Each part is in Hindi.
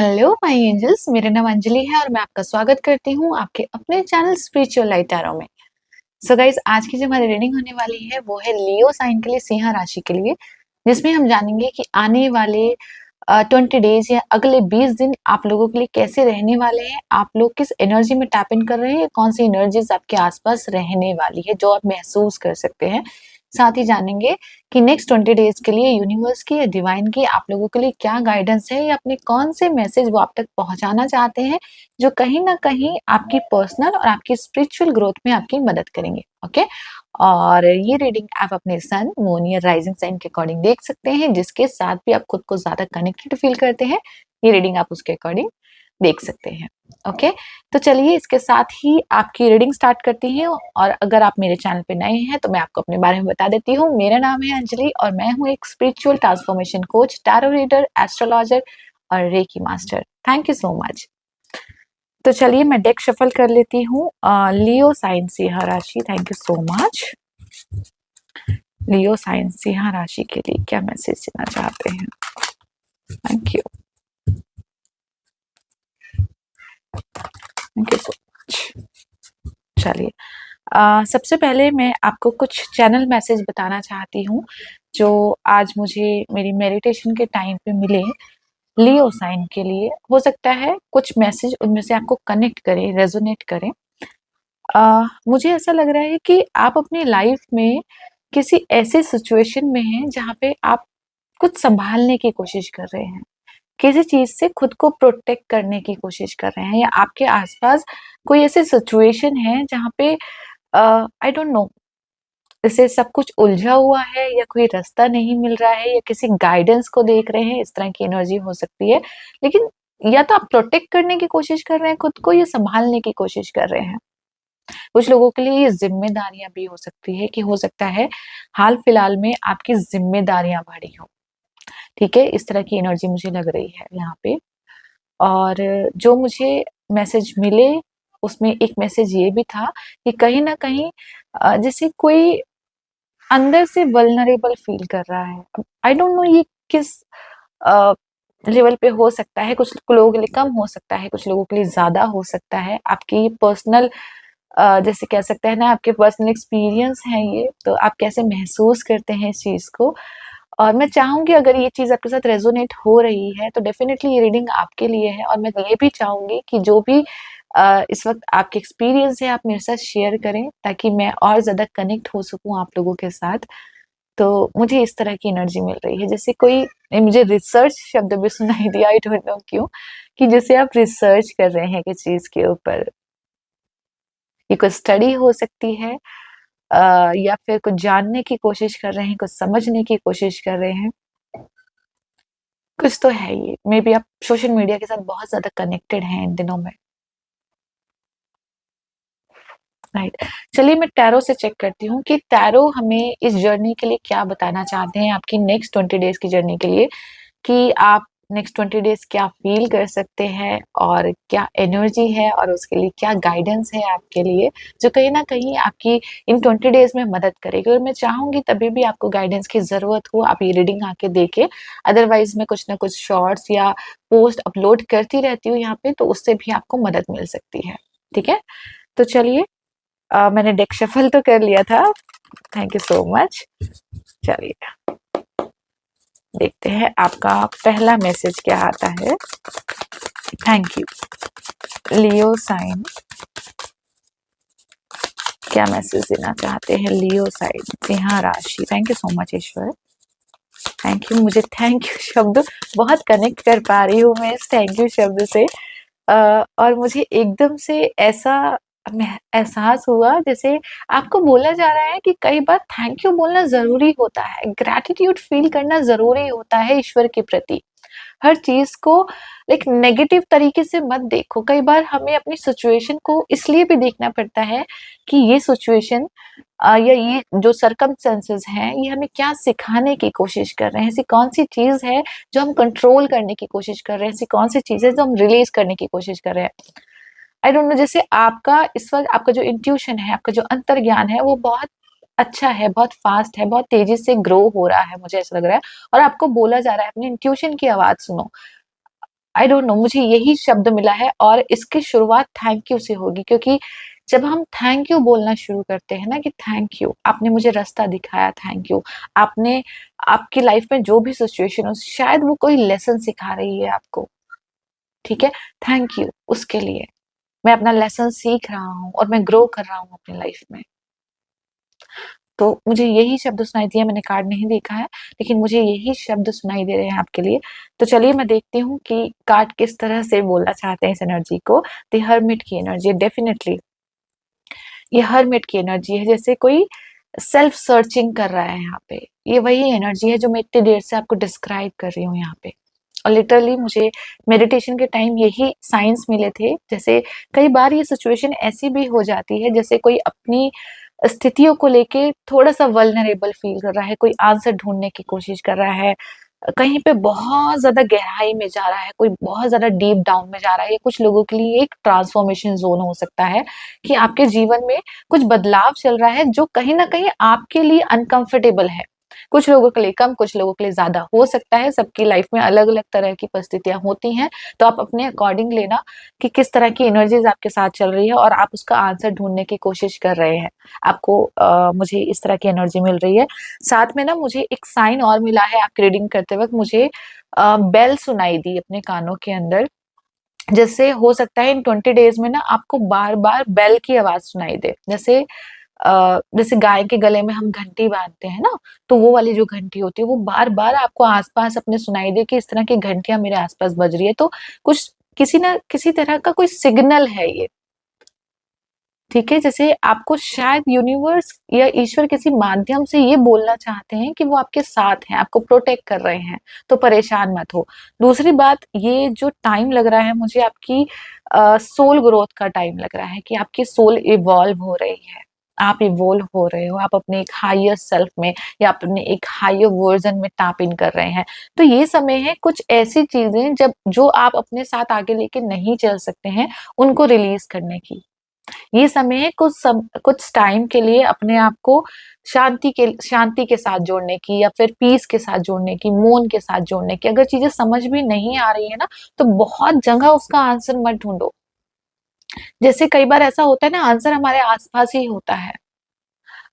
हेलो माय एंजल्स, मेरा नाम अंजलि है और मैं आपका स्वागत करती हूँ आपके अपने चैनल स्पिरिचुअल लाइट टैरो में। सो गाइस, आज की जो हमारी रीडिंग होने वाली है वो है लियो साइन के लिए, सिंह राशि के लिए, जिसमें हम जानेंगे कि आने वाले 20 डेज या अगले 20 दिन आप लोगों के लिए कैसे रहने वाले हैं। आप लोग किस एनर्जी में टैप इन कर रहे हैं, कौन सी एनर्जीज आपके आसपास रहने वाली है जो आप महसूस कर सकते हैं। साथ ही जानेंगे कि नेक्स्ट 20 डेज के लिए यूनिवर्स की या डिवाइन की आप लोगों के लिए क्या गाइडेंस है या अपने कौन से मैसेज वो आप तक पहुंचाना चाहते हैं जो कहीं ना कहीं आपकी पर्सनल और आपकी स्पिरिचुअल ग्रोथ में आपकी मदद करेंगे। ओके, और ये रीडिंग आप अपने सन, मून या राइजिंग साइन के अकॉर्डिंग देख सकते हैं, जिसके साथ भी आप खुद को ज्यादा कनेक्टेड फील करते हैं। ये रीडिंग आप उसके अकॉर्डिंग देख सकते हैं। ओके, तो चलिए इसके साथ ही आपकी रीडिंग स्टार्ट करती हैं। और अगर आप मेरे चैनल पे नए हैं तो मैं आपको अपने बारे में बता देती हूँ। मेरा नाम है अंजलि और मैं हूँ एक spiritual transformation coach, tarot reader, astrologer और reiki master. Thank you so much. तो चलिए मैं डेक शफल कर लेती हूँ। लियो साइन सिंह राशि, thank you so much. Leo sign सिंह राशि के लिए क्या मैसेज देना चाहते हैं? Thank you, thank you so much. चलिए, सबसे पहले मैं आपको कुछ चैनल मैसेज बताना चाहती हूँ जो आज मुझे मेरी मेडिटेशन के टाइम पे मिले लियो साइन के लिए। हो सकता है कुछ मैसेज उनमें से आपको कनेक्ट करें, रेजोनेट करें। मुझे ऐसा लग रहा है कि आप अपनी लाइफ में किसी ऐसे सिचुएशन में हैं जहाँ पे आप कुछ संभालने की कोशिश कर रहे हैं, किसी चीज से खुद को प्रोटेक्ट करने की कोशिश कर रहे हैं, या आपके आसपास कोई ऐसी सिचुएशन है जहाँ पे आई डोंट नो, जैसे सब कुछ उलझा हुआ है या कोई रास्ता नहीं मिल रहा है या किसी गाइडेंस को देख रहे हैं। इस तरह की एनर्जी हो सकती है। लेकिन या तो आप प्रोटेक्ट करने की कोशिश कर रहे हैं खुद को, या संभालने की कोशिश कर रहे हैं। कुछ लोगों के लिए ये जिम्मेदारियां भी हो सकती है कि हो सकता है हाल फिलहाल में आपकी जिम्मेदारियां बढ़ी हो। ठीक है, इस तरह की एनर्जी मुझे लग रही है यहाँ पे। और जो मुझे मैसेज मिले उसमें एक मैसेज ये भी था कि कहीं ना कहीं जैसे कोई अंदर से वल्नरेबल फील कर रहा है। आई डोंट नो ये किस लेवल पे हो सकता है। कुछ लोगों के लिए कम हो सकता है, कुछ लोगों के लिए ज्यादा हो सकता है। आपकी पर्सनल जैसे कह सकते हैं ना, आपके पर्सनल एक्सपीरियंस है ये, तो आप कैसे महसूस करते हैं इस चीज को। और मैं चाहूंगी अगर ये चीज आपके साथ रेजोनेट हो रही है तो डेफिनेटली ये रीडिंग आपके लिए है। और मैं ये भी चाहूंगी कि जो भी इस वक्त आपके एक्सपीरियंस है आप मेरे साथ शेयर करें, ताकि मैं और ज्यादा कनेक्ट हो सकूं आप लोगों के साथ। तो मुझे इस तरह की एनर्जी मिल रही है, जैसे कोई मुझे रिसर्च शब्द भी सुनाई दिया, आई डोंट नो क्यों, कि जैसे आप रिसर्च कर रहे हैं किसी चीज के ऊपर। ये कोई स्टडी हो सकती है, या फिर कुछ जानने की कोशिश कर रहे हैं, कुछ समझने की कोशिश कर रहे हैं। कुछ तो है ये। मे बी आप सोशल मीडिया के साथ बहुत ज्यादा कनेक्टेड हैं इन दिनों में। राइट, चलिए मैं टैरो से चेक करती हूँ कि टैरो हमें इस जर्नी के लिए क्या बताना चाहते हैं, आपकी नेक्स्ट 20 डेज की जर्नी के लिए, कि आप नेक्स्ट 20 डेज क्या फील कर सकते हैं और क्या एनर्जी है और उसके लिए क्या गाइडेंस है आपके लिए, जो कहीं ना कहीं आपकी इन 20 डेज में मदद करेगी। और मैं चाहूंगी तभी भी आपको गाइडेंस की जरूरत हो आप ये रीडिंग आके देखें। अदरवाइज मैं कुछ ना कुछ शॉर्ट्स या पोस्ट अपलोड करती रहती हूँ यहाँ पे, तो उससे भी आपको मदद मिल सकती है। ठीक है, तो चलिए, मैंने डेक शफल तो कर लिया था। Thank you so much. चलिए देखते हैं आपका पहला मैसेज क्या आता है। Thank you. लियो साइन क्या मैसेज देना चाहते हैं? लियो साइन, सिंह राशि। Thank you so much Ishwar, thank you. मुझे थैंक यू शब्द बहुत कनेक्ट कर पा रही हूँ मैं इस थैंक यू शब्द से। और मुझे एकदम से ऐसा एहसास हुआ जैसे आपको बोला जा रहा है कि कई बार थैंक यू बोलना जरूरी होता है, ग्रैटिट्यूड फील करना जरूरी होता है ईश्वर के प्रति। हर चीज को एक नेगेटिव तरीके से मत देखो। कई बार हमें अपनी सिचुएशन को इसलिए भी देखना पड़ता है कि ये सिचुएशन या ये जो सरकमस्टेंसेस हैं ये हमें क्या सिखाने की कोशिश कर रहे हैं। ऐसी कौन सी चीज है जो हम कंट्रोल करने की कोशिश कर रहे हैं, ऐसी कौन सी चीज है जो हम रिलीज करने की कोशिश कर रहे हैं। आई डोंट नो, जैसे आपका इस वक्त आपका जो इंट्यूशन है, आपका जो अंतर ज्ञान है वो बहुत अच्छा है, बहुत फास्ट है, बहुत तेजी से ग्रो हो रहा है, मुझे ऐसा लग रहा है। और आपको बोला जा रहा है अपने इंट्यूशन की आवाज सुनो। आई डोंट नो, मुझे यही शब्द मिला है और इसकी शुरुआत थैंक यू से होगी, क्योंकि जब हम थैंक यू बोलना शुरू करते हैं ना कि थैंक यू, आपने मुझे रास्ता दिखाया, थैंक यू, आपने आपकी लाइफ में जो भी सिचुएशन हो, शायद वो कोई लेसन सिखा रही है आपको, ठीक है? थैंक यू उसके लिए। मैं अपना लेसन सीख रहा हूँ और मैं ग्रो कर रहा हूँ अपनी लाइफ में। तो मुझे यही शब्द सुनाई दिया, मैंने कार्ड नहीं देखा है, लेकिन मुझे यही शब्द सुनाई दे रहे हैं आपके लिए। तो चलिए मैं देखती हूँ कि कार्ड किस तरह से बोलना चाहते हैं इस एनर्जी को। द हर्मिट की एनर्जी, डेफिनिटली ये हर्मिट की एनर्जी है, जैसे कोई सेल्फ सर्चिंग कर रहा है यहाँ पे। ये वही एनर्जी है जो मैं इतनी देर से आपको डिस्क्राइब कर रही हूँ यहाँ पे। और लिटरली मुझे मेडिटेशन के टाइम यही साइंस मिले थे। जैसे कई बार ये सिचुएशन ऐसी भी हो जाती है, जैसे कोई अपनी स्थितियों को लेके थोड़ा-सा वल्नरेबल फील कर रहा है, कोई आंसर ढूँढने की कोशिश कर रहा है, कहीं पे बहुत ज़्यादा गहराई में जा रहा है, कोई बहुत ज़्यादा डीप डाउन में जा रहा है। ये कुछ लोगों के लिए एक ट्रांसफॉर्मेशन ज़ोन हो सकता है कि आपके जीवन में कुछ बदलाव चल रहा है, जो कहीं न कहीं आपके लिए अनकम्फर्टेबल है। कुछ लोगों के लिए कम, कुछ लोगों के लिए ज़्यादा हो सकता है, सबकी लाइफ में अलग-अलग तरह की परिस्थितियाँ होती हैं, तो आप अपने अकॉर्डिंग लेना कि किस तरह की एनर्जीज़ आपके साथ चल रही है और आप उसका आंसर ढूँढने की कोशिश कर रहे हैं। आपको मुझे इस तरह की एनर्जी मिल रही है। साथ में ना मुझे एक साइन और मिला है आपकी रीडिंग करते वक़्त, मुझे बेल सुनाई दी अपने कानों के अंदर। जैसे हो सकता है इन 20 डेज़ में ना आपको बार-बार बेल की आवाज़ सुनाई दे। जैसे गाय के गले में हम घंटी बाँधते हैं ना, तो वो वाली जो घंटी होती है वो बार-बार आपको आस-पास अपने सुनाई दे कि इस तरह की घंटियाँ मेरे आस-पास बज रही है। तो कुछ किसी न किसी तरह का कोई सिग्नल है ये। ठीक है, जैसे आपको शायद यूनिवर्स या ईश्वर किसी माध्यम से ये बोलना चाहते हैं कि वो आपके साथ हैं, आपको प्रोटेक्ट कर रहे हैं, तो परेशान मत हो। दूसरी बात, ये जो टाइम लग रहा है मुझे आपकी सोल ग्रोथ का टाइम लग रहा है कि आपकी सोल इवॉल्व हो रही है। आप इवॉल्व हो रहे हो, आप अपने एक हायर सेल्फ में या अपने एक हायर वर्ज़न में टैप इन कर रहे हैं। तो ये समय है कुछ ऐसी चीज़ें जब जो आप अपने साथ आगे लेके नहीं चल सकते हैं, उनको रिलीज़ करने की। ये समय है कुछ टाइम के लिए अपने आप को शांति के साथ जोड़ने की या फिर पीस के साथ जोड़ने की, मौन के साथ जोड़ने की। अगर चीज़ें समझ में नहीं आ रही है ना, तो बहुत जगह उसका आंसर मत ढूँढो। जैसे कई बार ऐसा होता है ना, आंसर हमारे आस-पास ही होता है।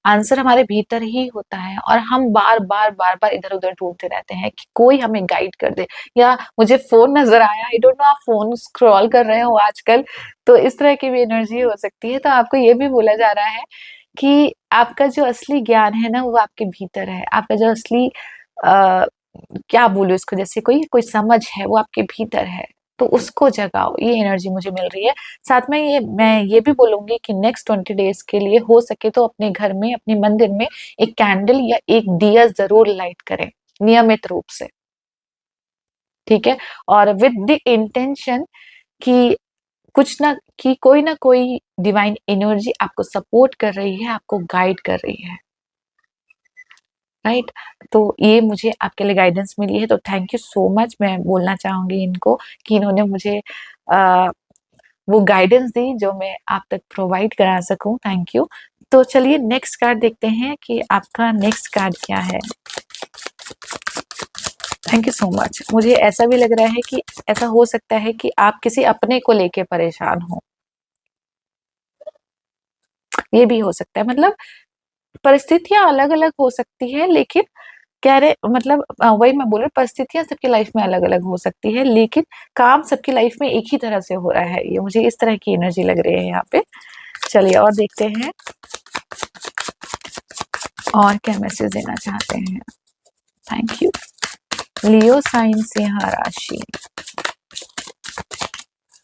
आंसर हमारे भीतर ही होता है और हम बार-बार, बार-बार इधर-उधर ढूँढते रहते हैं कि कोई हमें गाइड कर दे, या मुझे फ़ोन नज़र आया, आई डोंट नो आप फ़ोन स्क्रॉल कर रहे हो आजकल, तो इस तरह की भी एनर्जी हो सकती है। तो आपको ये भी बोला जा रहा है कि आपका जो असली ज्ञान है ना, वो आपके भीतर है। आपका जो असली अ, क्या बोलूँ इसको, जैसे कोई कोई समझ है, वो आपके भीतर है, तो उसको जगाओ, ये एनर्जी मुझे मिल रही है। साथ में मैं ये भी बोलूँगी कि नेक्स्ट 20 डेज़ के लिए हो सके तो अपने घर में, अपने मंदिर में एक कैंडल या एक दिया ज़रूर लाइट करें, नियमित रूप से, ठीक है? और विद द इंटेंशन कि कोई ना कोई डिवाइन एनर्जी आपको सपोर्ट कर रही है, आपको गाइड कर रही है, राइट? तो ये मुझे आपके लिए गाइडेंस मिली है, तो थैंक यू सो मच। मैं बोलना चाहूँगी इनको कि इन्होंने मुझे अ, वो गाइडेंस दी जो मैं आप तक प्रोवाइड करा सकूँ, थैंक यू। तो चलिए नेक्स्ट कार्ड देखते हैं कि आपका नेक्स्ट कार्ड क्या है? Thank you so much. मुझे ऐसा भी लग रहा है कि ऐसा हो सकता है कि आप किसी अपने को लेके परेशान हो, ये भी हो सकता है। मतलब परिस्थितियाँ अलग-अलग हो सकती है, लेकिन कह रहे मतलब वही मैं बोल रही हूँ, परिस्थितियाँ सबकी लाइफ में अलग-अलग हो सकती है, लेकिन काम सबकी लाइफ में एक ही तरह से हो रहा है। ये मुझे इस तरह की एनर्जी लग रही है यहाँ पे। चलिए और देखते हैं और क्या मैसेज देना चाहते हैं। Thank you. लियो साइन सिंह राशि,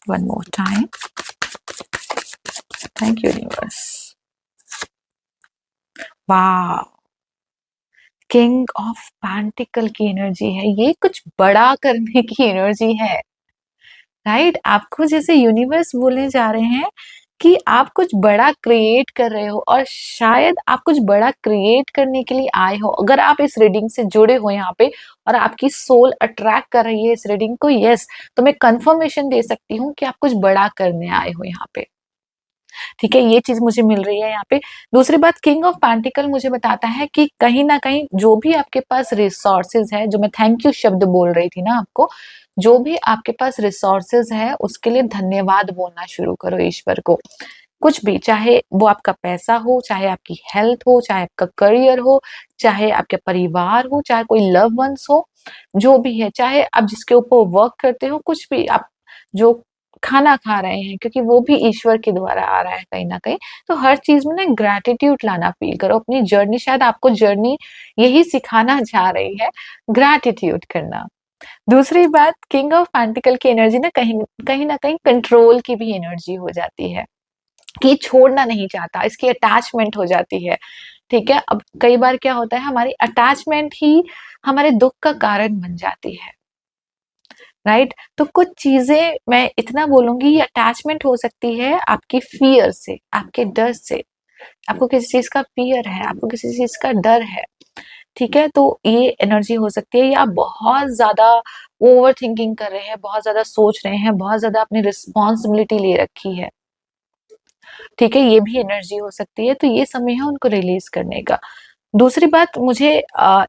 one more time. Thank you universe. वाह! किंग ऑफ पेंटिकल की एनर्जी है। ये कुछ बड़ा करने की एनर्जी है, राइट? आपको जैसे यूनिवर्स बोलने जा रहे हैं कि आप कुछ बड़ा क्रिएट कर रहे हो और शायद आप कुछ बड़ा क्रिएट करने के लिए आए हो। अगर आप इस रीडिंग से जुड़े हो यहाँ पे और आपकी सोल अट्रैक्ट कर रही है इस रीडिंग को, यस, तो मैं कंफर्मेशन दे सकती हूँ कि आप कुछ बड़ा करने आए हो यहाँ पे। ठीक है, ये चीज़ मुझे मिल रही है यहाँ पे। दूसरी बात, किंग ऑफ पेंटिकल मुझे बताता है कि कहीं न कहीं जो भी आपके पास रिसोर्सेज़ है, जो मैं थैंक यू शब्द बोल रही थी ना आपको, जो भी आपके पास रिसोर्सेज़ है, उसके लिए धन्यवाद बोलना शुरू करो ईश्वर को। कुछ भी, चाहे वो आपका पैसा हो, चाहे आपकी हेल्थ हो, चाहे आपका करियर हो, चाहे आपके परिवार हो, चाहे कोई लव्ड वन्स हो, जो भी है, चाहे आप जिसके ऊपर वर्क करते हो, कुछ भी आप जो खाना खा रहे हैं, क्योंकि वो भी ईश्वर के द्वारा आ रहा है कहीं न कहीं। तो हर चीज़ में ना ग्रैटिट्यूड लाना फ़ील करो, अपनी जर्नी, शायद आपको जर्नी यही सिखाना चाह रही है, ग्रैटिट्यूड करना। दूसरी बात, किंग ऑफ पेंटिकल की एनर्जी ना कहीं कहीं न कहीं कंट्रोल की भी एनर्जी हो जाती है। कि छोड़ना नहीं चाहता, इसकी अटैचमेंट हो जाती है, ठीक है? अब कई बार क्या होता है, हमारी अटैचमेंट ही हमारे दुःख का कारण बन जाती है, राइट? तो कुछ चीज़ें मैं इतना बोलूँगी, ये अटैचमेंट हो सकती है आपकी फ़ियर से, आपके डर से। आपको किसी चीज़ का फ़ियर है, आपको किसी चीज़ का डर है, ठीक है? तो ये एनर्जी हो सकती है, या आप बहुत ज़्यादा ओवरथिंकिंग कर रहे हैं, बहुत ज़्यादा सोच रहे हैं, बहुत ज़्यादा अपनी रिस्पॉन्सिबिलिटी ले रखी है। ठीक है, ये भी एनर्जी हो सकती है, तो ये समय है उनको रिलीज़ करने का। दूसरी बात, मुझे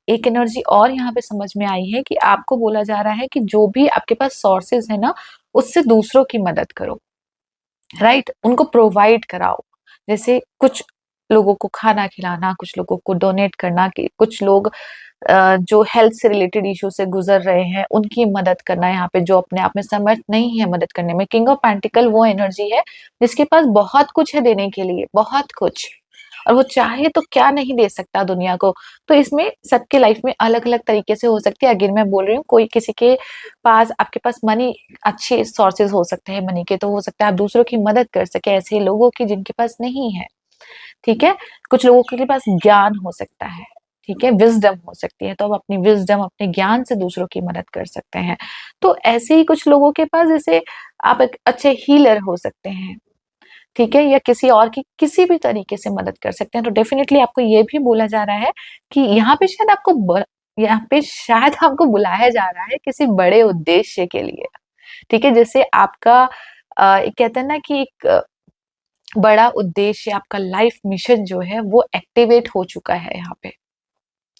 एक एनर्जी और यहाँ पे समझ में आई है कि आपको बोला जा रहा है कि जो भी आपके पास सोर्सेज़ है ना, उससे दूसरों की मदद करो, राइट? उनको प्रोवाइड कराओ। जैसे कुछ लोगों को खाना खिलाना, कुछ लोगों को डोनेट करना, कि कुछ लोग जो हेल्थ से रिलेटेड इश्यू से गुज़र रहे हैं, उनकी मदद करना यहाँ पे, जो अपने आप में समर्थ नहीं है मदद करने में। किंग ऑफ पेंटिकल वो एनर्जी है, जिसके पास बहुत कुछ है देने के लिए, बहुत कुछ, और वो चाहे तो क्या नहीं दे सकता दुनिया को। तो इसमें सबके लाइफ में अलग-अलग तरीके से हो सकती है। अगेन मैं बोल रही हूँ, कोई किसी के पास, आपके पास मनी, अच्छे सोर्सेज़ हो सकते हैं मनी के, तो हो सकता है आप दूसरों की मदद कर सकें, ऐसे लोगों की जिनके पास नहीं है। ठीक है? कुछ लोगों के पास ज्ञान हो सकता है, ठीक है? विज़डम हो सकती है, तो आप अपनी विज़डम, अपने ज्ञान से दूसरों की मदद कर सकते हैं। तो ऐसे ही कुछ लोगों के पास, जैसे आप एक अच्छे हीलर हो सकते हैं, ठीक है? या किसी और की किसी भी तरीके से मदद कर सकते हैं। तो डेफ़िनिटली आपको ये भी बोला जा रहा है कि यहाँ पे शायद आपको बुलाया जा रहा है किसी बड़े उद्देश्य के लिए, ठीक है? जैसे आपका एक कहते हैं ना कि एक बड़ा उद्देश्य, आपका लाइफ मिशन जो है वो एक्टिवेट हो चुका है यहाँ पे,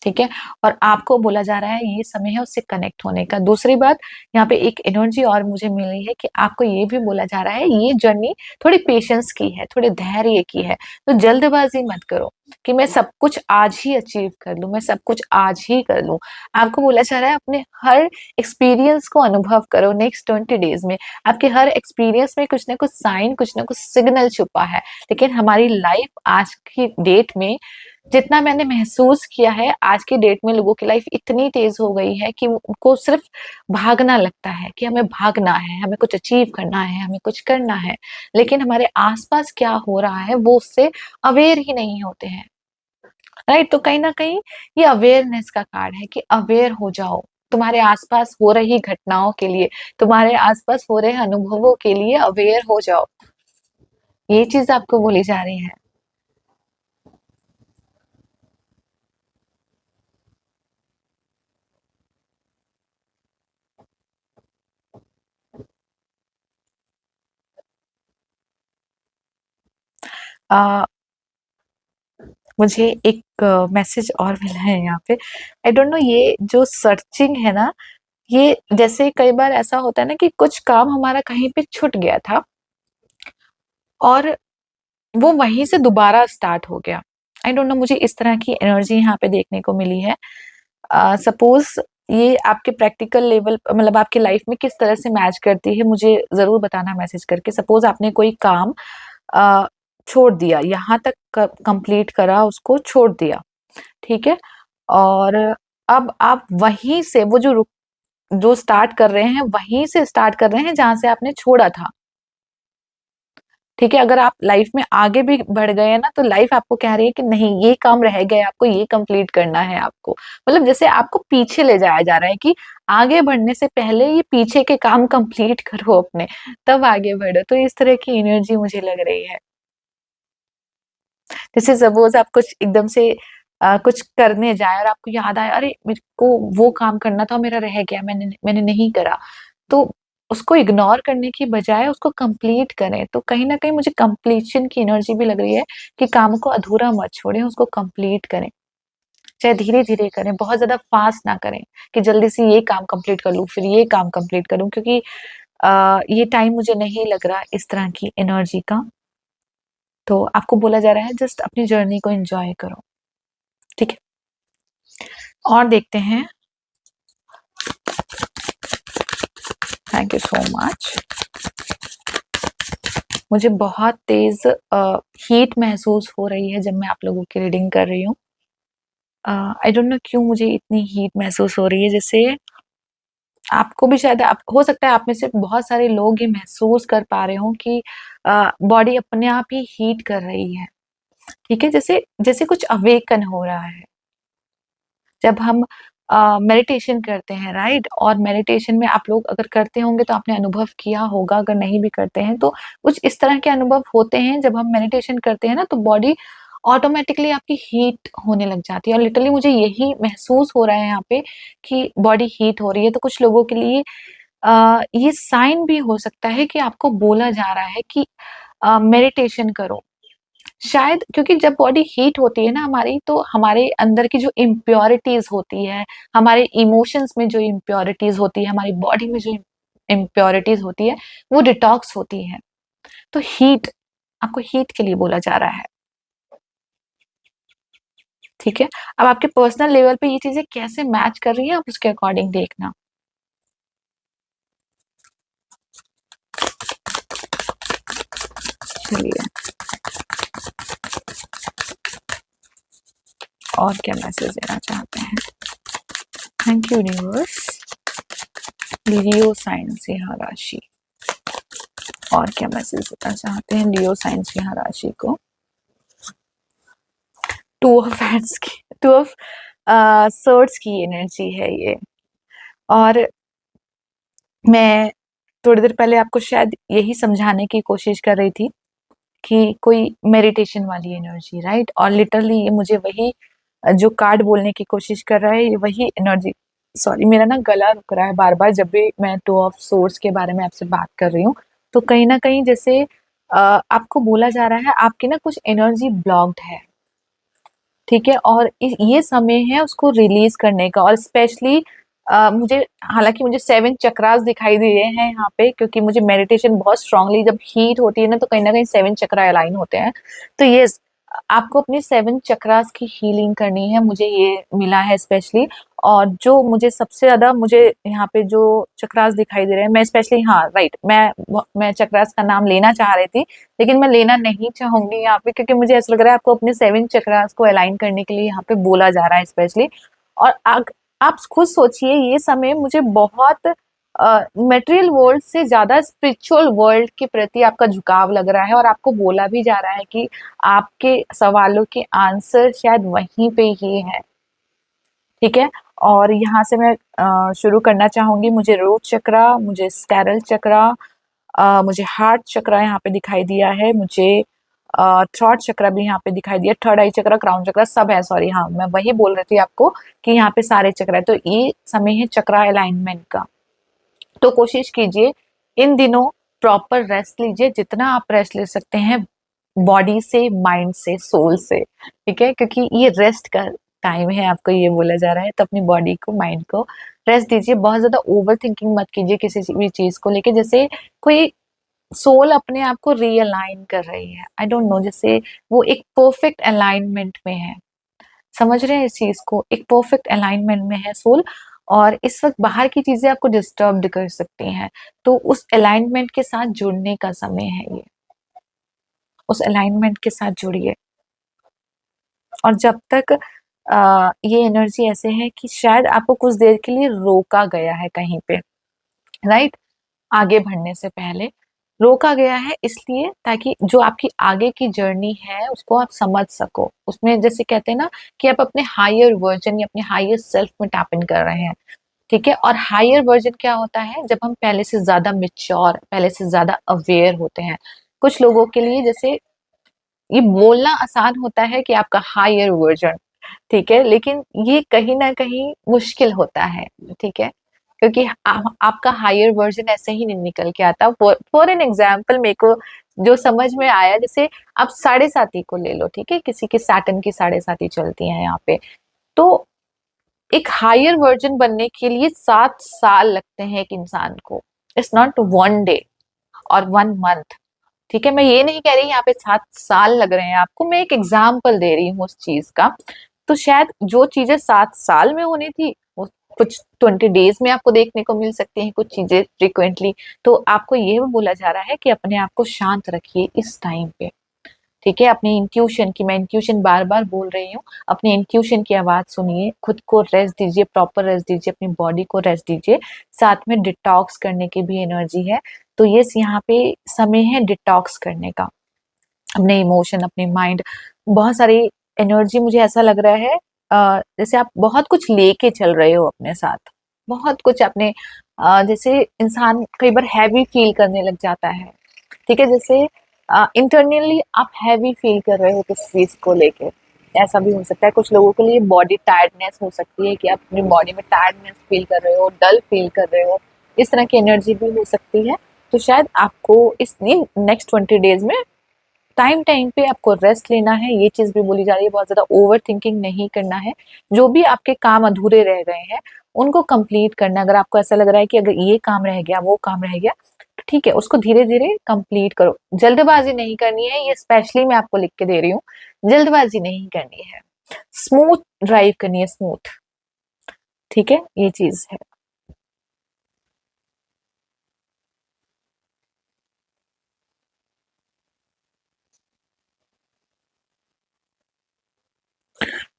ठीक है? और आपको बोला जा रहा है ये समय है उससे कनेक्ट होने का। दूसरी बात, यहाँ पे एक एनर्जी और मुझे मिली है कि आपको ये भी बोला जा रहा है, ये जर्नी थोड़ी पेशेंस की है, थोड़े धैर्य की है। तो जल्दबाज़ी मत करो कि मैं सब कुछ आज ही अचीव कर लूँ, मैं सब कुछ आज ही कर लूँ। आपको बोला जा रहा है, अपने हर एक्सपीरियंस को अनुभव करो नेक्स्ट 20 डेज़ में। आपके हर एक्सपीरियंस में कुछ न कुछ साइन, कुछ न कुछ सिग्नल छुपा है। लेकिन हमारी लाइफ आज की डेट में, जितना मैंने महसूस किया है, आज की डेट में लोगों की लाइफ इतनी तेज़ हो गई है कि उनको सिर्फ़ भागना लगता है कि हमें भागना है, हमें कुछ अचीव करना है, हमें कुछ करना है। लेकिन हमारे आस-पास क्या हो रहा है, वो उससे अवेयर ही नहीं होते हैं, राइट? तो कहीं न कहीं ये अवेयरनेस का कार्ड है कि अवेयर हो जाओ। तुम्हारे आस-पास हो रही घटनाओं के लिए, तुम्हारे आस-पास हो रहे अनुभवों के लिए अवेयर हो जाओ। ये चीज़ आपको बोली जा रही है। अ मुझे एक मैसेज और मिला है यहाँ पे। आई डोंट नो, ये जो सर्चिंग है ना, ये जैसे कई बार ऐसा होता है ना कि कुछ काम हमारा कहीं पे छूट गया था और वो वहीं से दोबारा स्टार्ट हो गया। आई डोंट नो, मुझे इस तरह की एनर्जी यहाँ पे देखने को मिली है। सपोज़ ये आपके प्रैक्टिकल लेवल, मतलब आपकी लाइफ में किस तरह से मैच करती है, मुझे ज़रूर बताना मैसेज करके। सपोज़ आपने कोई काम अ, छोड़ दिया, यहाँ तक क कंप्लीट करा, उसको छोड़ दिया, ठीक है? और अब आप वहीं से वो जो स्टार्ट कर रहे हैं, वहीं से स्टार्ट कर रहे हैं जहाँ से आपने छोड़ा था, ठीक है? अगर आप लाइफ में आगे भी बढ़ गए हैं ना, तो लाइफ आपको कह रही है कि नहीं, ये काम रह गया, आपको ये कंप्लीट करना है आपको। मतलब जैसे आपको पीछे ले जाया जा रहा है कि आगे बढ़ने से पहले ये पीछे के काम कंप्लीट करो अपने, तब आगे बढ़ो। तो इस तरह की एनर्जी मुझे लग रही है। जैसे सपोज़ आप कुछ एकदम से कुछ करने जाएँ और आपको याद आया, अरे! मेरे को वो काम करना था, मेरा रह गया, मैंने मैंने नहीं करा। तो उसको इग्नोर करने की बजाय उसको कंप्लीट करें। तो कहीं न कहीं मुझे कंप्लीशन की एनर्जी भी लग रही है कि काम को अधूरा मत छोड़ें, उसको कंप्लीट करें। चाहे धीरे-धीरे करें, बहुत ज़्यादा फास्ट ना करें कि जल्दी से ये काम कंप्लीट कर लूँ, फिर ये काम कंप्लीट करूँ, क्योंकि ये टाइम मुझे नहीं लग रहा इस तरह की एनर्जी का। तो आपको बोला जा रहा है जस्ट अपनी जर्नी को एन्जॉय करो, ठीक है? और देखते हैं। Thank you so much. मुझे बहुत तेज़ हीट महसूस हो रही है जब मैं आप लोगों की रीडिंग कर रही हूँ। आई डोंट नो क्यों मुझे इतनी हीट महसूस हो रही है, जैसे आपको भी शायद आप हो सकता है आप में से बहुत सारे लोग ये महसूस कर पा रहे हों कि बॉडी अपने आप ही हीट कर रही है, ठीक है? जैसे जैसे कुछ अवेकन हो रहा है। जब हम मेडिटेशन करते हैं, राइट? और मेडिटेशन में आप लोग अगर करते होंगे तो आपने अनुभव किया होगा, अगर नहीं भी करते हैं तो कुछ इस तरह के अनुभव होते हैं जब हम मेडिटेशन करते हैं ना, तो बॉडी ऑटोमेटिकली आपकी हीट होने लग जाती है, और लिटरली मुझे यही महसूस हो रहा है यहाँ पे कि बॉडी हीट हो रही है। तो कुछ लोगों के लिए ये साइन भी हो सकता है कि आपको बोला जा रहा है कि मेडिटेशन करो। शायद क्योंकि जब बॉडी हीट होती है ना हमारी, तो हमारे अंदर की जो इम्प्योरिटीज़ होती है, हमारे इमोशंस में जो इम्प्योरिटीज़ होती है, हमारी बॉडी में जो इम्प्योरिटीज़ होती है, वो डिटॉक्स होती है। तो हीट, आपको हीट के लिए बोला जा रहा है, ठीक है? अब आपके पर्सनल लेवल पे ये चीज़ें कैसे मैच कर रही हैं, आप उसके अकॉर्डिंग देखना। चलिए, और क्या मैसेज देना चाहते हैं? Thank you universe. Leo sign सिंह राशि, और क्या मैसेज देना चाहते हैं लियो साइन सिंह राशि को? टू ऑफ हैंड्स की, टू ऑफ स्वर्ड्स की एनर्जी है ये। और मैं थोड़ी देर पहले आपको शायद यही समझाने की कोशिश कर रही थी कि कोई मेडिटेशन वाली एनर्जी, राइट? और लिटरली ये मुझे वही जो कार्ड बोलने की कोशिश कर रहा है, ये वही एनर्जी। सॉरी, मेरा ना गला रुक रहा है बार-बार जब भी मैं टू ऑफ सोर्स के बारे में आपसे बात कर रही हूँ। तो कहीं न कहीं जैसे आपको बोला जा रहा है आपकी ना कुछ एनर्जी ब्लॉक्ड है, ठीक है? और ये समय है उसको रिलीज़ करने का, और स्पेशली मुझे, हालाँकि मुझे 7 चक्रास दिखाई दे रहे हैं यहाँ पे, क्योंकि मुझे मेडिटेशन बहुत स्ट्रांगली जब हीट होती है ना, तो कहीं न कहीं 7 चक्रा अलाइन होते हैं। तो येस, आपको अपने 7 चक्रास की हीलिंग करनी है, मुझे ये मिला है स्पेशली। और जो मुझे सबसे ज़्यादा, मुझे यहाँ पे जो चक्रास दिखाई दे रहे हैं, मैं स्पेशली, हाँ, राइट, मैं चक्रास का नाम लेना चाह रही थी, लेकिन मैं लेना नहीं चाहूँगी यहाँ पे, क्योंकि मुझे ऐसा लग रहा है आपको अपने 7 चक्रास को अलाइन करने के लिए यहाँ पे बोला जा रहा है स्पेशली। और आप खुद सोचिए, ये समय मुझे बहुत मटेरियल वर्ल्ड से ज़्यादा स्पिरिचुअल वर्ल्ड के प्रति आपका झुकाव लग रहा है, और आपको बोला भी जा रहा है कि आपके सवालों के आंसर शायद वहीं पे ही हैं, ठीक है? और यहाँ से मैं शुरू करना चाहूँगी। मुझे रूट चक्रा, मुझे स्कैरल चक्रा, मुझे हार्ट चक्रा यहाँ पे दिखाई दिया है, मुझे थ्रॉट चक्रा भी यहाँ पे दिखाई दिया, थर्ड आई चक्रा, क्राउन चक्रा सब है। सॉरी, हाँ, मैं वही बोल रही थी आपको कि यहाँ पे सारे चक्र है। तो ये समय है चक्रा अलाइनमेंट का। तो कोशिश कीजिए इन दिनों प्रॉपर रेस्ट लीजिए, जितना आप रेस्ट ले सकते हैं, बॉडी से, माइंड से, सोल से, ठीक है? क्योंकि ये रेस्ट का टाइम है, आपको ये बोला जा रहा है, तो अपनी बॉडी को, माइंड को रेस्ट दीजिए। बहुत ज़्यादा ओवर थिंकिंग मत कीजिए किसी भी चीज़ को लेके, जैसे कोई सोल अपने आप को रीअलाइन कर रही है। आई डोंट नो, जैसे वो एक परफेक्ट अलाइनमेंट में है। समझ रहे हैं इस चीज़ को? एक परफेक्ट अलाइनमेंट में है सोल, और इस वक़्त बाहर की चीज़ें आपको डिस्टर्ब्ड कर सकती हैं। तो उस अलाइनमेंट के साथ जुड़ने का समय है ये। उस अलाइनमेंट के साथ जुड़िए। और जब तक ये एनर्जी ऐसे है कि शायद आपको कुछ देर के लिए रोका गया है कहीं पे, राइट? आगे बढ़ने से पहले रोका गया है, इसलिए ताकि जो आपकी आगे की जर्नी है उसको आप समझ सको। उसमें जैसे कहते हैं ना कि आप अपने हायर वर्जन या अपने हायर सेल्फ में टैप इन कर रहे हैं, ठीक है? और हायर वर्जन क्या होता है? जब हम पहले से ज़्यादा मैच्योर, पहले से ज़्यादा अवेयर होते हैं। कुछ लोगों के लिए जैसे ये बोलना आसान होता है कि आपका हायर वर्जन, ठीक है? लेकिन ये कहीं न कहीं मुश्किल होता है, ठीक है? क्योंकि आपका हायर वर्जन ऐसे ही नहीं निकल के आता। फॉर एन एग्जाम्पल, मेरे को जो समझ में आया, जैसे आप साढ़े साथी को ले लो, ठीक है, किसी की सैटर्न की साढ़े साथी चलती है यहाँ पे, तो एक हायर वर्जन बनने के लिए 7 साल लगते हैं एक इंसान को। इट्स नॉट वन डे और वन मंथ। ठीक है, मैं ये नहीं कह रही यहाँ पे 7 साल लग रहे हैं आपको, मैं एक एग्जाम्पल दे रही हूँ उस चीज का। तो शायद जो चीजें 7 साल में होनी थी, वो कुछ 20 डेज में आपको देखने को मिल सकती हैं, कुछ चीजें फ्रिक्वेंटली। तो आपको ये बोला जा रहा है कि अपने आप को शांत रखिए इस टाइम पे। ठीक है, अपने इंट्यूशन की, मैं इंट्यूशन बार बार बोल रही हूँ, अपने इंट्यूशन की आवाज सुनिए, खुद को रेस्ट दीजिए, प्रॉपर रेस्ट दीजिए, अपनी बॉडी को रेस्ट दीजिए। साथ में डिटॉक्स करने की भी एनर्जी है। तो ये यहाँ पे समय है डिटॉक्स करने का, अपने इमोशन, अपने माइंड, बहुत सारी एनर्जी। मुझे ऐसा लग रहा है जैसे आप बहुत कुछ लेके चल रहे हो अपने साथ, बहुत कुछ अपने जैसे इंसान कई बार हैवी फील करने लग जाता है। ठीक है, जैसे इंटरनली आप हैवी फील कर रहे हो किस चीज को लेके। ऐसा भी हो सकता है कुछ लोगों के लिए बॉडी टायर्डनेस हो सकती है, कि आप अपनी बॉडी में टायर्डनेस फील कर रहे हो, डल फील कर रहे हो, इस तरह की एनर्जी भी हो सकती है। तो शायद आपको इस नेक्स्ट 20 डेज में टाइम टाइम पे आपको रेस्ट लेना है। ये चीज भी बोली जा रही है, बहुत ज्यादा ओवर थिंकिंग नहीं करना है। जो भी आपके काम अधूरे रह गए हैं उनको कंप्लीट करना है। अगर आपको ऐसा लग रहा है कि अगर ये काम रह गया, वो काम रह गया, तो ठीक है, उसको धीरे धीरे कंप्लीट करो। जल्दबाजी नहीं करनी है, ये स्पेशली मैं आपको लिख के दे रही हूँ। जल्दबाजी नहीं करनी है, स्मूथ ड्राइव करनी है, स्मूथ। ठीक है, ये चीज है।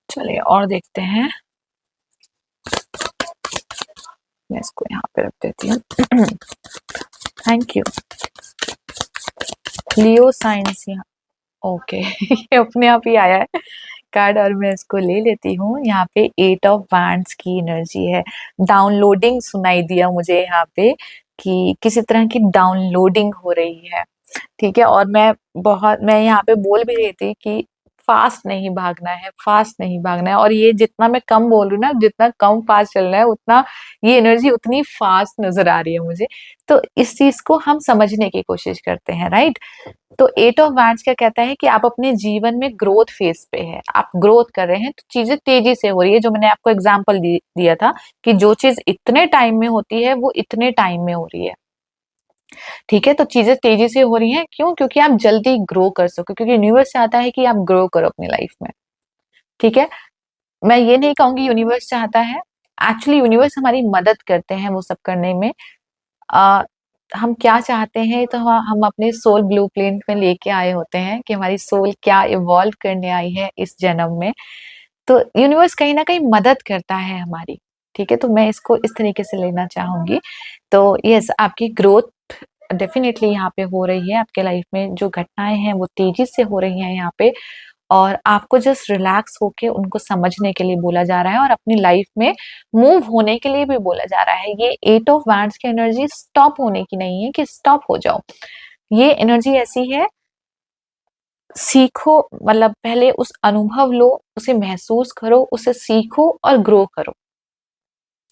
चलिए और देखते हैं। मैं इसको यहाँ पे रख देती हूँ। Thank you. लियो साइंस यहाँ, ओके। ये अपने आप ही आया है कार्ड, और मैं इसको ले लेती हूँ। यहाँ पे 8 ऑफ वैंड्स की एनर्जी है। डाउनलोडिंग सुनाई दिया मुझे यहाँ पे, कि किसी तरह की डाउनलोडिंग हो रही है। ठीक है, और मैं यहाँ पे बोल भी रही थी कि फास्ट नहीं भागना है, फास्ट नहीं भागना है। और ये जितना मैं कम बोल रही हूँ ना, जितना कम फास्ट चलना है, उतना ये एनर्जी उतनी फास्ट नजर आ रही है मुझे। तो इस चीज को हम समझने की कोशिश करते हैं, राइट। तो 8 ऑफ वैंड्स क्या कहता है कि आप अपने जीवन में ग्रोथ फेज पे है, आप ग्रोथ कर रहे हैं, तो चीजें तेजी से हो रही है। जो मैंने आपको एग्जांपल दिया था कि जो चीज इतने टाइम में होती है वो इतने टाइम में हो रही है। ठीक है, तो चीजें तेजी से हो रही हैं, क्यों? क्योंकि आप जल्दी ग्रो कर सको, क्योंकि यूनिवर्स चाहता है कि आप ग्रो करो अपनी लाइफ में। ठीक है, मैं ये नहीं कहूंगी यूनिवर्स चाहता है, एक्चुअली यूनिवर्स हमारी मदद करते हैं वो सब करने में। आ, हम क्या चाहते हैं, तो हम अपने सोल ब्लूप्रिंट में लेके आए होते हैं कि हमारी सोल क्या इवॉल्व करने आई है इस जन्म में। तो यूनिवर्स कहीं ना कहीं मदद करता है हमारी। ठीक है, तो मैं इसको इस तरीके से लेना चाहूंगी। तो यस, आपकी ग्रोथ डेफिनेटली यहाँ पे हो रही है। आपके लाइफ में जो घटनाएं हैं वो तेजी से हो रही हैं यहाँ पे, और आपको जस्ट रिलैक्स होके उनको समझने के लिए बोला जा रहा है, और अपनी लाइफ में मूव होने के लिए भी बोला जा रहा है। ये 8 ऑफ वैंड्स की एनर्जी स्टॉप होने की नहीं है कि स्टॉप हो जाओ। ये एनर्जी ऐसी है, सीखो, मतलब पहले उस अनुभव लो, उसे महसूस करो, उसे सीखो और ग्रो करो।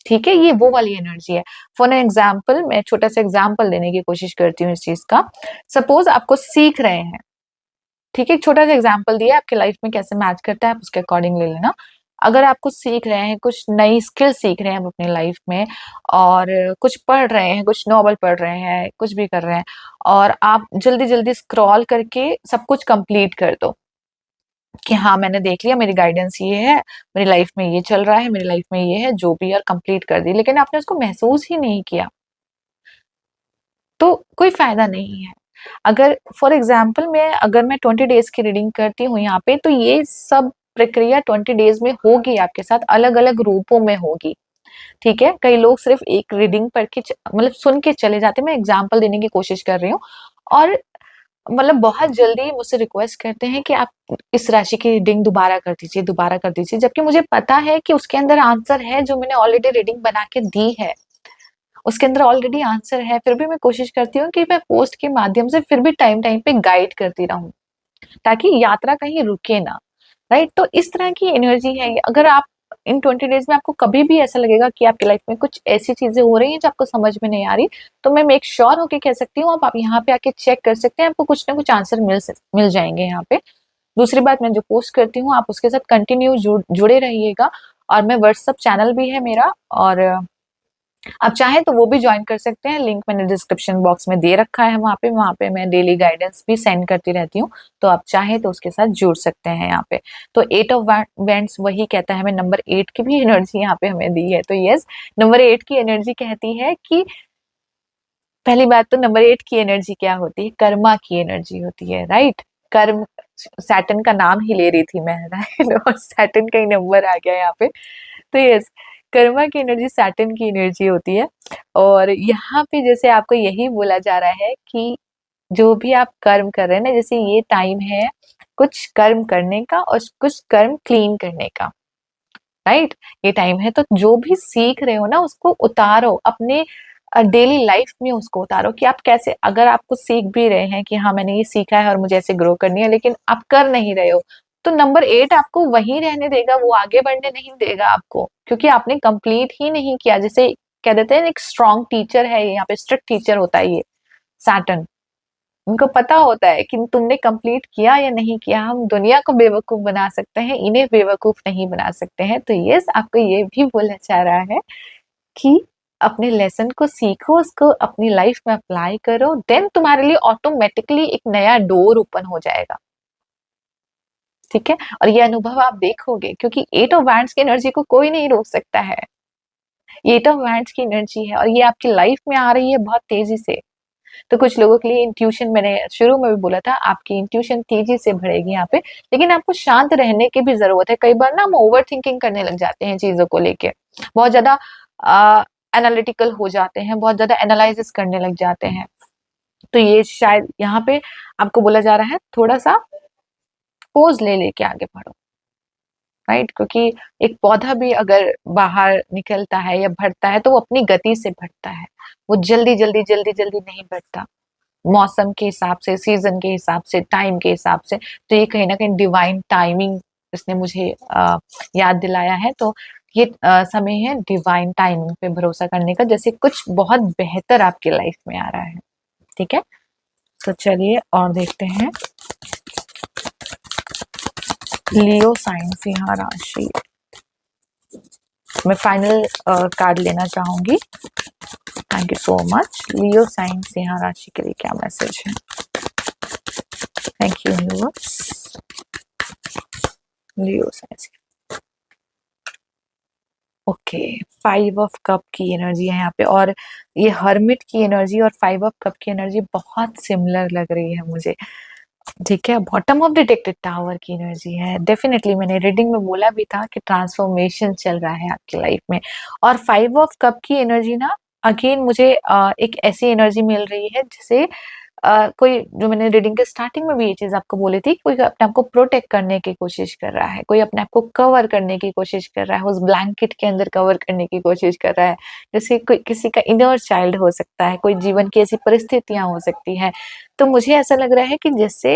ठीक है, ये वो वाली एनर्जी है। फॉर एन एग्जाम्पल, मैं छोटा सा एग्जाम्पल देने की कोशिश करती हूँ इस चीज का। सपोज आपको सीख रहे हैं, ठीक है, एक छोटा सा एग्जाम्पल दिया, आपके लाइफ में कैसे मैच करता है आप उसके अकॉर्डिंग ले लेना। अगर आप कुछ सीख रहे हैं, कुछ नई स्किल सीख रहे हैं आप अपनी लाइफ में, और कुछ पढ़ रहे हैं, कुछ नॉवल पढ़ रहे हैं, कुछ भी कर रहे हैं, और आप जल्दी जल्दी स्क्रॉल करके सब कुछ कंप्लीट कर दो कि हाँ मैंने देख लिया, मेरी गाइडेंस ये है, मेरी लाइफ में ये चल रहा है, मेरी लाइफ में ये है, जो भी यार कंप्लीट कर दी, लेकिन आपने उसको महसूस ही नहीं किया, तो कोई फायदा नहीं है। अगर फॉर एग्जाम्पल मैं 20 डेज की रीडिंग करती हूँ यहाँ पे, तो ये सब प्रक्रिया 20 डेज में होगी, आपके साथ अलग अलग रूपों में होगी। ठीक है, कई लोग सिर्फ एक रीडिंग पढ़ के मतलब सुन के चले जाते हैं। मैं एग्जाम्पल देने की कोशिश कर रही हूँ, और मतलब बहुत जल्दी मुझसे रिक्वेस्ट करते हैं कि आप इस राशि की रीडिंग दोबारा कर दीजिए, दोबारा कर दीजिए, जबकि मुझे पता है कि उसके अंदर आंसर है, जो मैंने ऑलरेडी रीडिंग बना के दी है, उसके अंदर ऑलरेडी आंसर है। फिर भी मैं कोशिश करती हूँ कि मैं पोस्ट के माध्यम से फिर भी टाइम टाइम पे गाइड करती रहूं, ताकि यात्रा कहीं रुके ना, राइट। तो इस तरह की एनर्जी है। अगर आप इन 20 डेज में आपको कभी भी ऐसा लगेगा कि आपकी लाइफ में कुछ ऐसी चीजें हो रही हैं जो आपको समझ में नहीं आ रही, तो मैं मेक श्योर होके कह सकती हूँ आप यहाँ पे आके चेक कर सकते हैं, आपको कुछ ना कुछ आंसर मिल जाएंगे यहाँ पे। दूसरी बात, मैं जो पोस्ट करती हूँ आप उसके साथ कंटिन्यू जुड़े रहिएगा। और मैं व्हाट्सअप चैनल भी है मेरा, और आप चाहें तो वो भी ज्वाइन कर सकते हैं, लिंक मैंने डिस्क्रिप्शन बॉक्स में दे रखा है। वहाँ पे मैं डेली गाइडेंस भी सेंड करती रहती हूँ, तो आप चाहें तो उसके साथ जुड़ सकते हैं यहाँ पे। तो 8 ऑफ वैंड्स वही कहता है, हमें नंबर 8 की भी एनर्जी यहाँ पे हमें दी है। तो यस, नंबर 8 की एनर्जी कहती है कि पहली बात तो नंबर 8 की एनर्जी क्या होती है, कर्मा की एनर्जी होती है, राइट। कर्म, सैटर्न का नाम ही ले रही थी मैं, राइट, और सैटर्न का ही नंबर आ गया यहाँ पे। तो यस, कर्मा की एनर्जी सैटर्न की एनर्जी होती है। और यहाँ पे जैसे आपको यही बोला जा रहा है कि जो भी आप कर्म कर रहे हैं ना, जैसे ये टाइम है कुछ कर्म करने का और कुछ कर्म क्लीन करने का, राइट। ये टाइम है तो जो भी सीख रहे हो ना उसको उतारो अपने डेली लाइफ में, उसको उतारो कि आप कैसे, अगर आप कुछ सीख भी रहे हैं कि हाँ मैंने ये सीखा है और मुझे ऐसे ग्रो करनी है, लेकिन आप कर नहीं रहे हो, तो नंबर 8 आपको वहीं रहने देगा, वो आगे बढ़ने नहीं देगा आपको, क्योंकि आपने कंप्लीट ही नहीं किया। जैसे कह देते हैं एक स्ट्रॉन्ग टीचर है, यहाँ पे स्ट्रिक्ट टीचर होता है ये सैटर्न, उनको पता होता है कि तुमने कंप्लीट किया या नहीं किया। हम दुनिया को बेवकूफ बना सकते हैं, इन्हें बेवकूफ नहीं बना सकते हैं। तो यस, आपको ये भी बोलना चाह रहा है कि अपने लेसन को सीखो, उसको अपनी लाइफ में अप्लाई करो, देन तुम्हारे लिए ऑटोमेटिकली एक नया डोर ओपन हो जाएगा, ठीक है। और ये अनुभव आप देखोगे, क्योंकि 8 ऑफ वैंड्स की एनर्जी को कोई नहीं रोक सकता है। 8 ऑफ वैंड्स की एनर्जी है और ये आपकी लाइफ में आ रही है बहुत तेजी से। तो कुछ लोगों के लिए इंट्यूशन, मैंने शुरू में भी बोला था, आपकी इंट्यूशन तेजी से बढ़ेगी यहाँ पे, लेकिन आपको शांत रहने की भी जरूरत है। कई बार ना हम ओवर थिंकिंग करने लग जाते हैं चीजों को लेके, बहुत ज्यादा एनालिटिकल हो जाते हैं, बहुत ज्यादा एनालाइसिस करने लग जाते हैं। तो ये शायद यहाँ पे आपको बोला जा रहा है थोड़ा सा पोज ले लेके आगे बढ़ो, राइट। क्योंकि एक पौधा भी अगर बाहर निकलता है या बढ़ता है तो वो अपनी गति से बढ़ता है, वो जल्दी जल्दी जल्दी जल्दी नहीं बढ़ता, मौसम के हिसाब से, सीजन के हिसाब से, टाइम के हिसाब से। तो ये कहीं ना कहीं डिवाइन टाइमिंग इसने मुझे याद दिलाया है। तो ये समय है डिवाइन टाइमिंग पे भरोसा करने का, जैसे कुछ बहुत बेहतर आपकी लाइफ में आ रहा है, ठीक है। तो चलिए और देखते हैं लियो साइन सिंह राशि। मैं फाइनल कार्ड लेना चाहूंगी। Thank you so much. Leo sign सिंह राशि के लिए क्या मैसेज है? Thank you universe. Leo sign, okay, 5 of cup की एनर्जी है यहाँ पे, और ये हर्मिट की एनर्जी और 5 ऑफ कप की एनर्जी बहुत सिमिलर लग रही है मुझे, ठीक है। बॉटम ऑफ डिटेक्टेड टावर की एनर्जी है। डेफिनेटली मैंने रीडिंग में बोला भी था कि ट्रांसफॉर्मेशन चल रहा है आपकी लाइफ में। और 5 ऑफ कप की एनर्जी ना, अगेन मुझे एक ऐसी एनर्जी मिल रही है जिसे कोई, जो मैंने रीडिंग के स्टार्टिंग में भी ये चीज आपको बोली थी, कोई अपने आप को प्रोटेक्ट करने की कोशिश कर रहा है, कोई अपने आप को कवर करने की कोशिश कर रहा है, उस ब्लैंकेट के अंदर कवर करने की कोशिश कर रहा है। जैसे कोई किसी का इनर चाइल्ड हो सकता है, कोई जीवन की ऐसी परिस्थितियां हो सकती हैं। तो मुझे ऐसा लग रहा है कि जैसे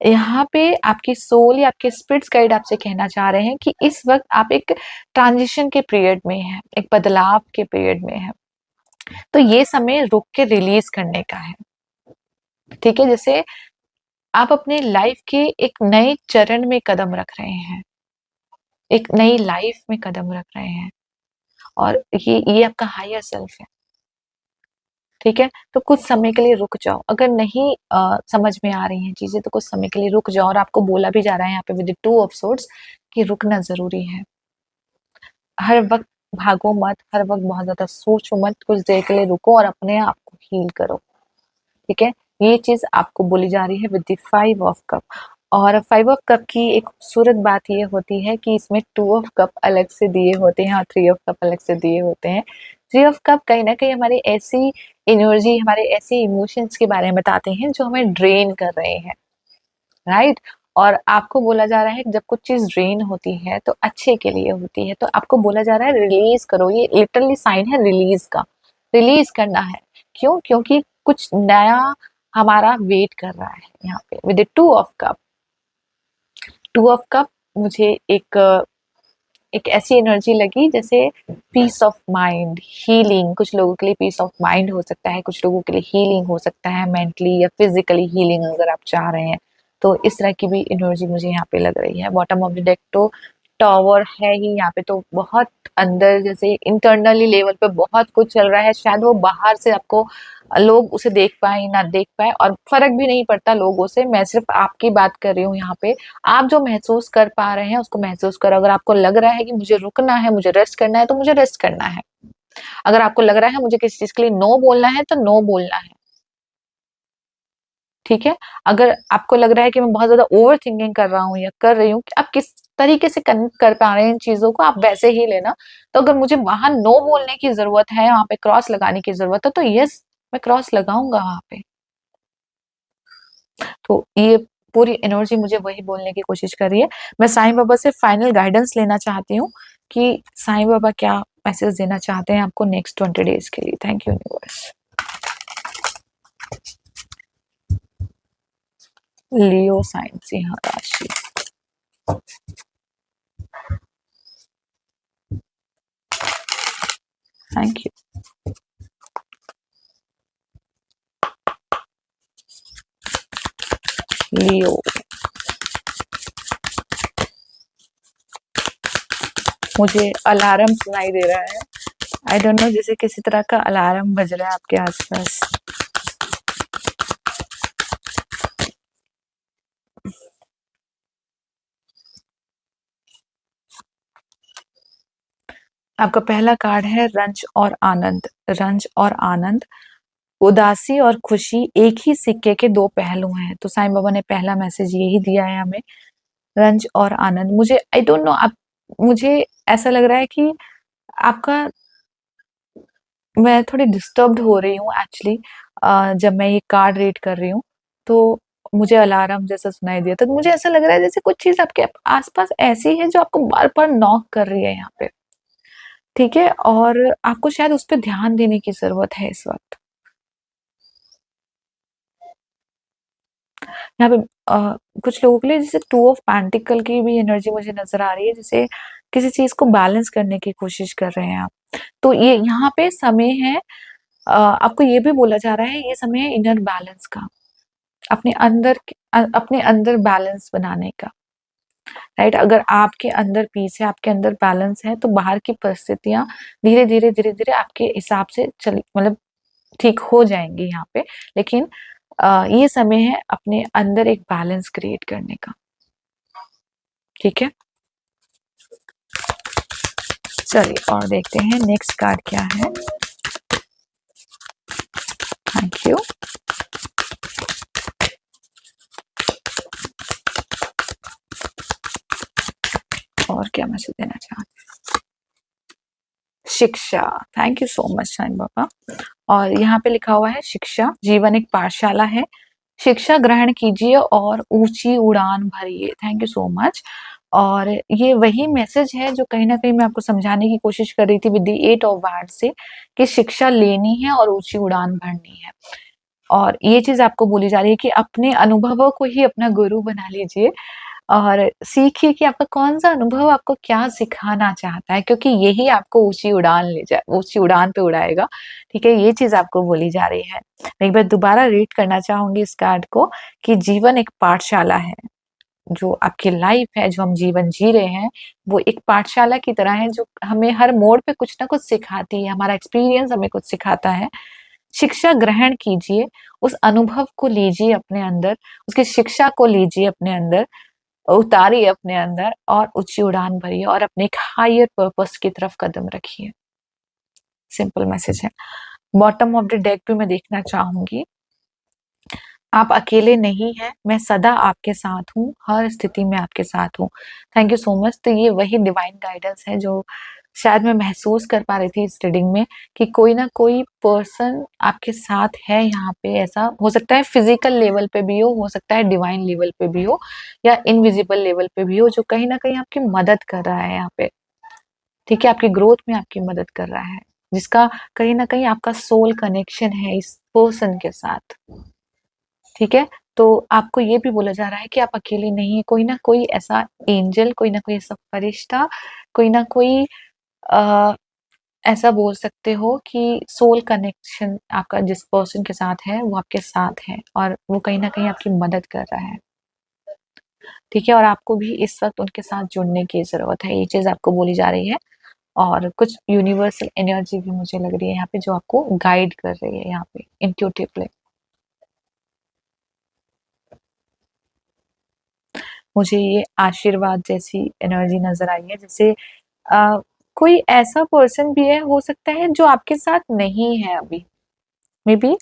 यहाँ पे आपकी सोल या आपके स्पिरिट्स गाइड आपसे कहना चाह रहे हैं कि इस वक्त आप एक ट्रांजिशन के पीरियड में है, एक बदलाव के पीरियड में है। तो ये समय रुक के रिलीज करने का है, ठीक है। जैसे आप अपने लाइफ के एक नए चरण में कदम रख रहे हैं, एक नई लाइफ में कदम रख रहे हैं, और ये आपका हायर सेल्फ है, ठीक है। तो कुछ समय के लिए रुक जाओ, अगर नहीं समझ में आ रही हैं चीजें तो कुछ समय के लिए रुक जाओ। और आपको बोला भी जा रहा है यहाँ पे विद 2 ऑफ सोर्ड्स कि रुकना जरूरी है। हर वक्त भागो मत, हर वक्त बहुत ज्यादा सोचो मत, कुछ देर के लिए रुको और अपने आप को हील करो, ठीक है। ये चीज आपको बोली जा रही है विद द 5 ऑफ कप। और 5 ऑफ कप की एक खूबसूरत बात ये होती है कि इसमें 2 ऑफ कप अलग से दिए होते हैं और 3 ऑफ कप अलग से दिए होते हैं। 3 ऑफ कप कहीं ना कहीं हमारी ऐसी एनर्जी, हमारे ऐसे इमोशंस के बारे में बताते हैं जो हमें ड्रेन कर रहे हैं, राइट। और आपको बोला जा रहा है कि जब कुछ चीज ड्रेन होती है तो अच्छे के लिए होती है, तो आपको बोला जा रहा है रिलीज करो। ये लिटरली साइन है रिलीज का, रिलीज करना है। क्यों? क्योंकि कुछ नया हमारा वेट कर रहा है यहाँ पे with 2 of cup. 2 of cup मुझे एक एक ऐसी एनर्जी लगी जैसे पीस ऑफ माइंड, हीलिंग। कुछ लोगों के लिए पीस ऑफ माइंड हो सकता है, कुछ लोगों के लिए हीलिंग हो सकता है, मेंटली या फिजिकली हीलिंग अगर आप चाह रहे हैं तो इस तरह की भी एनर्जी मुझे यहाँ पे लग रही है। बॉटम ऑफ द डेक तो टॉवर है ही यहाँ पे, तो बहुत अंदर जैसे इंटरनली लेवल पे बहुत कुछ चल रहा है। शायद वो बाहर से आपको लोग उसे देख पाए ना देख पाए, और फर्क भी नहीं पड़ता लोगों से। मैं सिर्फ आपकी बात कर रही हूँ यहाँ पे। आप जो महसूस कर पा रहे हैं उसको महसूस करो। अगर आपको लग रहा है कि मुझे रुकना है, मुझे रेस्ट करना है, तो मुझे रेस्ट करना है। अगर आपको लग रहा है मुझे किसी चीज के लिए नो बोलना है, तो नो बोलना है। ठीक है। अगर आपको लग रहा है कि मैं बहुत ज्यादा ओवर थिंकिंग कर रहा हूँ या कर रही हूँ, कि आप किस तरीके से कनेक्ट कर पा रहे हैं इन चीजों को, आप वैसे ही लेना। तो अगर मुझे वहां नो बोलने की जरूरत है, वहां पे क्रॉस लगाने की जरूरत है, तो यस, मैं क्रॉस लगाऊंगा वहां पे। तो ये पूरी एनर्जी मुझे वही बोलने की कोशिश कर रही है। मैं साईं बाबा से फाइनल गाइडेंस लेना चाहती हूँ कि साईं बाबा क्या मैसेज देना चाहते हैं आपको नेक्स्ट 20 डेज के लिए। Thank you universe. Leo sign सिंह राशि। Thank you. लियो। मुझे अलार्म सुनाई दे रहा है। आई डोंट नो, जैसे किसी तरह का अलार्म बज रहा है आपके आसपास। आपका पहला कार्ड है रंज और आनंद। रंज और आनंद, उदासी और खुशी एक ही सिक्के के दो पहलू हैं। तो साईं बाबा ने पहला मैसेज यही दिया है हमें, रंज और आनंद। मुझे आई डोंट नो, आप, मुझे ऐसा लग रहा है कि आपका, मैं थोड़ी डिस्टर्ब्ड हो रही हूँ एक्चुअली। जब मैं ये कार्ड रीड कर रही हूँ तो मुझे अलार्म जैसा सुनाई दिया, तो मुझे ऐसा लग रहा है जैसे कुछ चीज आपके आसपास ऐसी है जो आपको बार बार नॉक कर रही है यहाँ पे। ठीक है, और आपको शायद उस पर ध्यान देने की जरूरत है इस वक्त। यहाँ पे कुछ लोगों के लिए जैसे टू ऑफ पेंटिकल की भी एनर्जी मुझे नजर आ रही है, जैसे किसी चीज को बैलेंस करने की कोशिश कर रहे हैं आप। तो ये यहाँ पे समय है, आपको ये भी बोला जा रहा है ये समय है इनर बैलेंस का, अपने अंदर बैलेंस बनाने का। राइट, अगर आपके अंदर पीस है, आपके अंदर बैलेंस है, तो बाहर की परिस्थितियां धीरे धीरे धीरे धीरे आपके हिसाब से चली, मतलब ठीक हो जाएंगी यहाँ पे। लेकिन ये समय है अपने अंदर एक बैलेंस क्रिएट करने का। ठीक है, चलिए और देखते हैं नेक्स्ट कार्ड क्या है। Thank you. और क्या मैसेज देना चाहते हैं? शिक्षा। Thank you so much Sai Baba. और यहाँ पे लिखा हुआ है शिक्षा जीवन एक पाठशाला है, शिक्षा ग्रहण कीजिए और ऊंची उड़ान भरिए। Thank you so much. और ये वही मैसेज है जो कहीं ना कहीं मैं आपको समझाने की कोशिश कर रही थी विद द 8 ऑफ वार्ड से, कि शिक्षा लेनी है और ऊंची उड़ान भरनी है। और ये चीज आपको बोली जा रही है कि अपने अनुभवों को ही अपना गुरु बना लीजिए और सीखिए कि आपका कौन सा अनुभव आपको क्या सिखाना चाहता है, क्योंकि यही आपको ऊंची उड़ान ले जाए, ऊंची उड़ान पे उड़ाएगा। ठीक है, ये चीज आपको बोली जा रही है। मैं एक बार दोबारा रीड करना चाहूंगी इस कार्ड को, कि जीवन एक पाठशाला है। जो आपकी लाइफ है, जो हम जीवन जी रहे हैं, वो एक पाठशाला की तरह है, जो हमें हर मोड़ पे कुछ ना कुछ सिखाती है। हमारा एक्सपीरियंस हमें कुछ सिखाता है। शिक्षा ग्रहण कीजिए, उस अनुभव को लीजिए अपने अंदर, उसकी शिक्षा को लीजिए अपने अंदर, उतारिए अपने अंदर और ऊंची उड़ान भरिए और अपने एक हायर पर्पस की तरफ कदम रखिए। सिंपल मैसेज है। बॉटम ऑफ द डेक भी मैं देखना चाहूंगी। आप अकेले नहीं हैं, मैं सदा आपके साथ हूँ, हर स्थिति में आपके साथ हूँ। Thank you so much. तो ये वही डिवाइन गाइडेंस है जो शायद मैं महसूस कर पा रही थी इस रीडिंग में, कि कोई ना कोई पर्सन आपके साथ है यहाँ पे। ऐसा हो सकता है फिजिकल लेवल पे भी हो सकता है डिवाइन लेवल पे भी हो, या इनविजिबल लेवल पे भी हो, जो कहीं ना कहीं आपकी मदद कर रहा है यहाँ पे। ठीक है, आपकी ग्रोथ में आपकी मदद कर रहा है, जिसका कहीं ना कहीं आपका सोल कनेक्शन है इस पर्सन के साथ। ठीक है, तो आपको ये भी बोला जा रहा है कि आप अकेले नहीं है, कोई ना कोई ऐसा एंजल, कोई ना कोई ऐसा फरिश्ता कोई ना कोई अ, ऐसा बोल सकते हो कि सोल कनेक्शन आपका जिस पर्सन के साथ है, वो आपके साथ है और वो कहीं न कहीं आपकी मदद कर रहा है, ठीक है? और आपको भी इस वक़्त उनके साथ जुड़ने की ज़रूरत है, ये चीज़ आपको बोली जा रही है और कुछ यूनिवर्सल एनर्जी भी मुझे लग रही है यहाँ पे जो आपको गाइड कर रही है यहाँ पे इंट्यूटिवली। मुझे ये आशीर्वाद जैसी एनर्जी नज़र आई है जैसे अ, कोई ऐसा पर्सन भी है हो सकता है जो आपके साथ नहीं है अभी, मे बी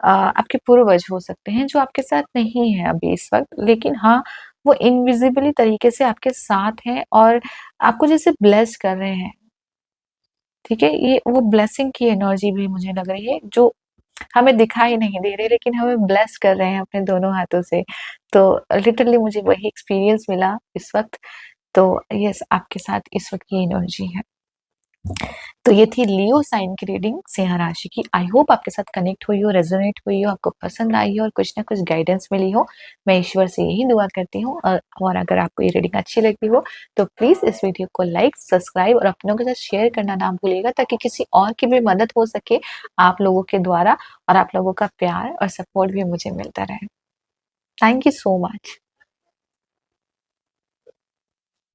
आपके पूर्वज हो सकते हैं जो आपके साथ नहीं है अभी इस वक़्त, लेकिन हाँ, वो इनविज़िबली तरीके से आपके साथ हैं और आपको जैसे ब्लेस कर रहे हैं, ठीक है? ये वो ब्लेसिंग की एनर्जी भी मुझे लग रही है जो हमें दिखाई नहीं दे रहे लेकिन हमें ब्लेस कर रहे हैं अपने दोनों हाथों से। तो लिटरली मुझे वही एक्सपीरियंस मिला इस वक़्त, तो यस आपके साथ इस वक़्त ये एनर्जी है। तो ये थी लियो साइन की रीडिंग सिंह राशि की। आई होप आपके साथ कनेक्ट हुई हो, रेज़ोनेट हुई हो, आपको पसंद आई हो और कुछ ना कुछ गाइडेंस मिली हो। मैं ईश्वर से यही दुआ करती हूँ और अगर आपको ये रीडिंग अच्छी लगी हो, तो प्लीज़ इस वीडियो को लाइक, सब्सक्राइब और अपनों के साथ शेयर करना ना भूलिएगा ताकि किसी और की भी मदद हो सके आप लोगों के द्वारा और आप लोगों का प्यार और सपोर्ट भी मुझे मिलता रहे। Thank you so much.